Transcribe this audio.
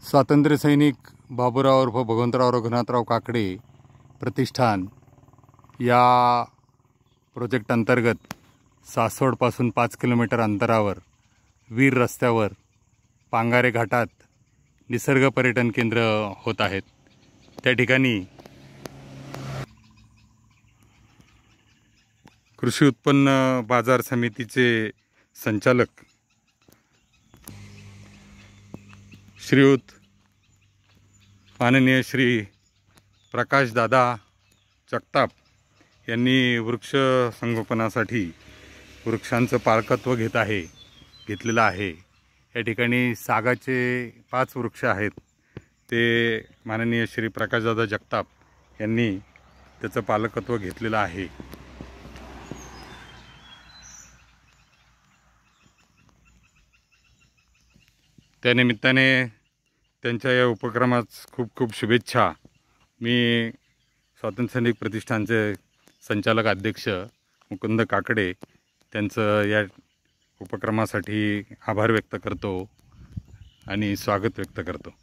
स्वातंत्र्यसैनिक बाबूराव उर्फ भगवंतराव रघुनाथराव काकडे प्रतिष्ठान या प्रोजेक्ट अंतर्गत सासवडपासून 5 किलोमीटर अंतरावर वीर रस्त्यावर पांगारे घाटात निसर्ग पर्यटन केंद्र होत आहेत। त्या ठिकाणी कृषी उत्पन्न बाजार समितीचे संचालक श्रीयुत माननीय श्री प्रकाश दादा जगताप यांनी वृक्ष संगोपनासाठी वृक्षांचं पालकत्व घेतलेलं आहे। या ठिकाणी सागाचे 5 वृक्ष आहेत, ते माननीय श्री प्रकाश दादा जगताप यांनी त्याचं पालकत्व घेतलेलं आहे। त्यानिमित्ताने त्यांच्या या उपक्रमास खूप खूप शुभेच्छा। मी स्वातंत्र्यसैनिक प्रतिष्ठानचे संचालक अध्यक्ष मुकुंद काकडे त्यांचं या उपक्रमासाठी आभार व्यक्त करतो आणि स्वागत व्यक्त करतो।